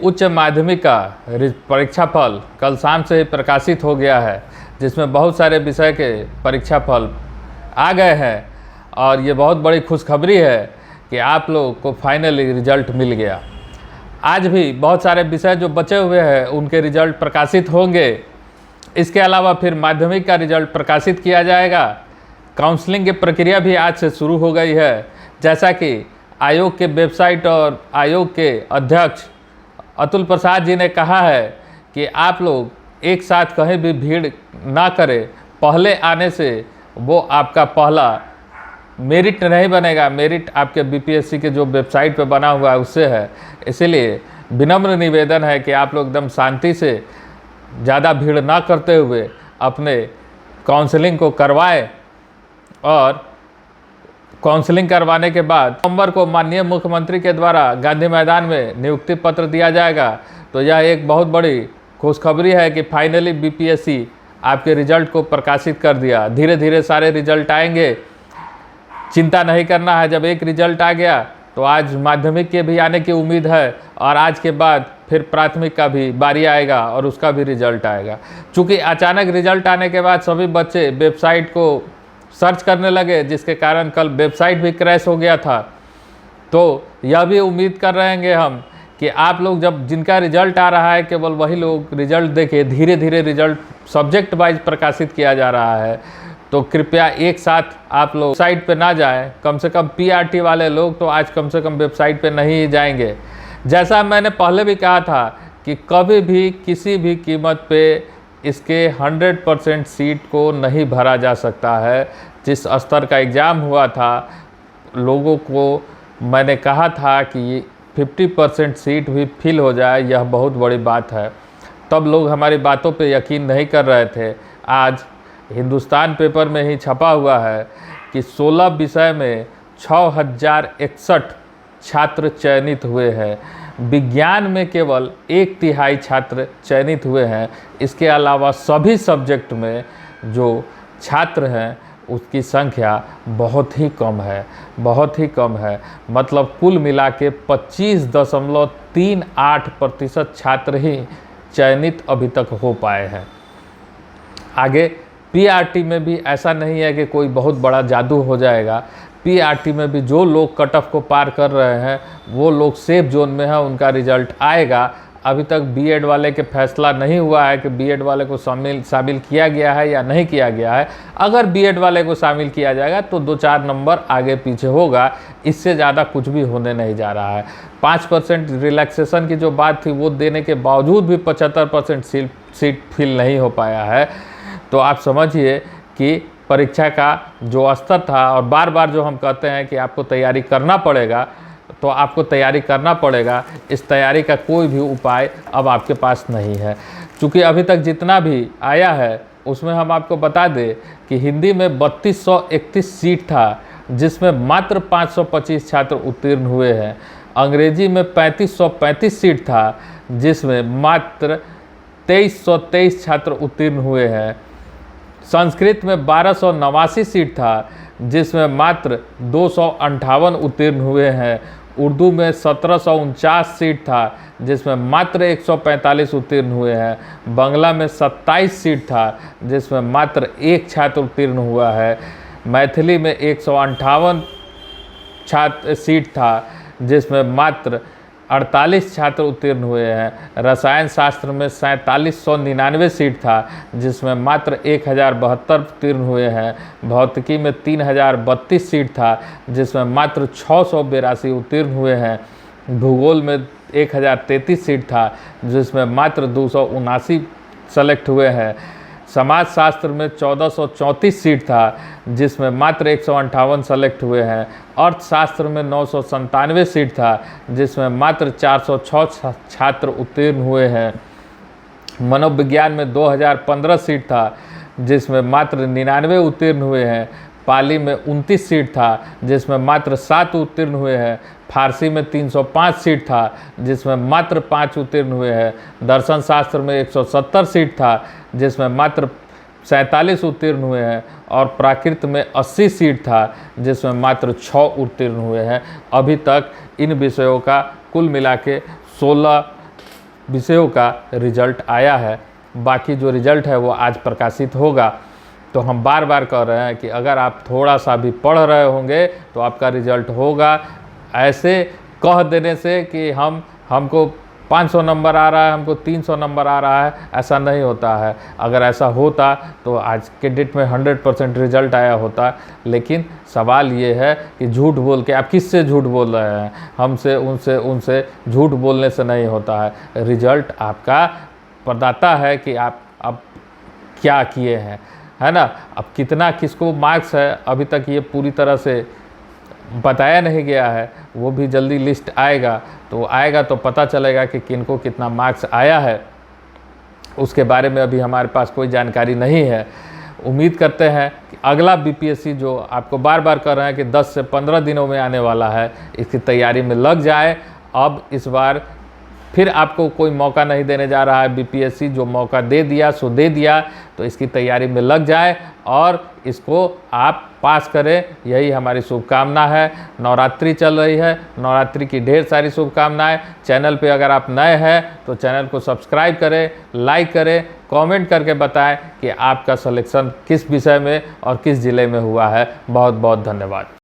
उच्च माध्यमिक का परीक्षा फल कल शाम से ही प्रकाशित हो गया है, जिसमें बहुत सारे विषय के परीक्षा फल आ गए हैं और ये बहुत बड़ी खुशखबरी है कि आप लोगों को फाइनली रिजल्ट मिल गया। आज भी बहुत सारे विषय जो बचे हुए हैं उनके रिजल्ट प्रकाशित होंगे। इसके अलावा फिर माध्यमिक का रिजल्ट प्रकाशित किया जाएगा। काउंसलिंग की प्रक्रिया भी आज से शुरू हो गई है। जैसा कि आयोग के वेबसाइट और आयोग के अध्यक्ष अतुल प्रसाद जी ने कहा है कि आप लोग एक साथ कहीं भी भीड़ ना करें। पहले आने से वो आपका पहला मेरिट नहीं बनेगा। मेरिट आपके बीपीएससी के जो वेबसाइट पे बना हुआ है उससे है। इसीलिए विनम्र निवेदन है कि आप लोग एकदम शांति से ज़्यादा भीड़ ना करते हुए अपने काउंसलिंग को करवाएं और काउंसलिंग करवाने के बाद नवंबर को माननीय मुख्यमंत्री के द्वारा गांधी मैदान में नियुक्ति पत्र दिया जाएगा। तो यह एक बहुत बड़ी खुशखबरी है कि फाइनली बीपीएससी आपके रिजल्ट को प्रकाशित कर दिया। धीरे धीरे सारे रिजल्ट आएंगे, चिंता नहीं करना है। जब एक रिजल्ट आ गया तो आज माध्यमिक के भी आने की उम्मीद है और आज के बाद फिर प्राथमिक का भी बारी आएगा और उसका भी रिजल्ट आएगा। चूँकि अचानक रिजल्ट आने के बाद सभी बच्चे वेबसाइट को सर्च करने लगे, जिसके कारण कल वेबसाइट भी क्रैश हो गया था। तो यह भी उम्मीद कर रहेंगे हम कि आप लोग जब जिनका रिजल्ट आ रहा है केवल वही लोग रिजल्ट देखें। धीरे धीरे रिजल्ट सब्जेक्ट वाइज प्रकाशित किया जा रहा है। तो कृपया एक साथ आप लोग साइट पे ना जाएं। कम से कम पीआरटी वाले लोग तो आज कम से कम वेबसाइट पे नहीं जाएंगे। जैसा मैंने पहले भी कहा था कि कभी भी किसी भी कीमत पे इसके 100% सीट को नहीं भरा जा सकता है। जिस स्तर का एग्ज़ाम हुआ था लोगों को मैंने कहा था कि 50% सीट भी फिल हो जाए, यह बहुत बड़ी बात है। तब लोग हमारी बातों पे यकीन नहीं कर रहे थे। आज हिंदुस्तान पेपर में ही छपा हुआ है कि 16 विषय में 6061 छात्र चयनित हुए हैं। विज्ञान में केवल 1/3 छात्र चयनित हुए हैं। इसके अलावा सभी सब्जेक्ट में जो छात्र हैं उसकी संख्या बहुत ही कम है, बहुत ही कम है। मतलब कुल मिला के 25.38% छात्र ही चयनित अभी तक हो पाए हैं। आगे पीआरटी में भी ऐसा नहीं है कि कोई बहुत बड़ा जादू हो जाएगा। पीआरटी में भी जो लोग कट ऑफ को पार कर रहे हैं वो लोग सेफ जोन में हैं, उनका रिजल्ट आएगा। अभी तक बीएड वाले के फैसला नहीं हुआ है कि बीएड वाले को शामिल किया गया है या नहीं किया गया है। अगर बीएड वाले को शामिल किया जाएगा तो 2-4 नंबर आगे पीछे होगा, इससे ज़्यादा कुछ भी होने नहीं जा रहा है। 5% रिलैक्सेशन की जो बात थी वो देने के बावजूद भी 75% सीट फिल नहीं हो पाया है। तो आप समझिए कि परीक्षा का जो स्तर था, और बार बार जो हम कहते हैं कि आपको तैयारी करना पड़ेगा, तो आपको तैयारी करना पड़ेगा। इस तैयारी का कोई भी उपाय अब आपके पास नहीं है। क्योंकि अभी तक जितना भी आया है उसमें हम आपको बता दें कि हिंदी में 3231 सीट था, जिसमें मात्र 525 छात्र उत्तीर्ण हुए हैं। अंग्रेजी में 3535 सीट था, जिसमेमें मात्र 2323 छात्र उत्तीर्ण हुए हैं। संस्कृत में 1289 सीट था, जिसमें मात्र 258 उत्तीर्ण हुए हैं। उर्दू में 1749 सीट था, जिसमें मात्र 145 उत्तीर्ण हुए हैं। बांग्ला में 27 सीट था, जिसमें मात्र 1 छात्र उत्तीर्ण हुआ है। मैथिली में 158 सीट था, जिसमें मात्र 48 छात्र उत्तीर्ण हुए हैं। रसायन शास्त्र में 4799 सीट था, जिसमें मात्र 1072 उत्तीर्ण हुए हैं। भौतिकी में 3032 सीट था, जिसमें मात्र 682 उत्तीर्ण हुए हैं। भूगोल में 1033 सीट था, जिसमें मात्र 279 सेलेक्ट हुए हैं। समाजशास्त्र में 1434 सीट था, जिसमें मात्र 158 सेलेक्ट हुए हैं। अर्थशास्त्र में 997 सीट था, जिसमें मात्र 406 छात्र उत्तीर्ण हुए हैं। मनोविज्ञान में 2015 सीट था, जिसमें मात्र 99 उत्तीर्ण हुए हैं। पाली में 29 सीट था, जिसमें मात्र 7 उत्तीर्ण हुए हैं। फारसी में 305 सीट था, जिसमें मात्र 5 उत्तीर्ण हुए हैं। दर्शन शास्त्र में 170 सीट था, जिसमें मात्र 47 उत्तीर्ण हुए हैं। और प्राकृत में 80 सीट था, जिसमें मात्र 6 उत्तीर्ण हुए हैं। अभी तक इन विषयों का कुल मिला के 16 विषयों का रिजल्ट आया है। बाकी जो रिजल्ट है वो आज प्रकाशित होगा। तो हम बार बार कह रहे हैं कि अगर आप थोड़ा सा भी पढ़ रहे होंगे तो आपका रिजल्ट होगा। ऐसे कह देने से कि हमको 500 नंबर आ रहा है, हमको 300 नंबर आ रहा है, ऐसा नहीं होता है। अगर ऐसा होता तो आज के डेट में 100% रिजल्ट आया होता। लेकिन सवाल ये है कि झूठ बोल के आप किससे झूठ बोल रहे हैं? हमसे, उनसे झूठ बोलने से नहीं होता है। रिजल्ट आपका बताता है कि आप अब क्या किए हैं, है ना। अब कितना किसको मार्क्स है अभी तक ये पूरी तरह से बताया नहीं गया है, वो भी जल्दी लिस्ट आएगा तो पता चलेगा कि किनको कितना मार्क्स आया है। उसके बारे में अभी हमारे पास कोई जानकारी नहीं है। उम्मीद करते हैं कि अगला बीपीएससी जो आपको बार बार कह रहे हैं कि 10 से 15 दिनों में आने वाला है, इसकी तैयारी में लग जाए। अब इस बार फिर आपको कोई मौका नहीं देने जा रहा है बीपीएससी। जो मौका दे दिया सो दे दिया, तो इसकी तैयारी में लग जाए और इसको आप पास करें, यही हमारी शुभकामना है। नवरात्रि चल रही है, नवरात्रि की ढेर सारी शुभकामनाएं। चैनल पे अगर आप नए हैं तो चैनल को सब्सक्राइब करें, लाइक करें, कमेंट करके बताएं कि आपका सिलेक्शन किस विषय में और किस ज़िले में हुआ है। बहुत बहुत धन्यवाद।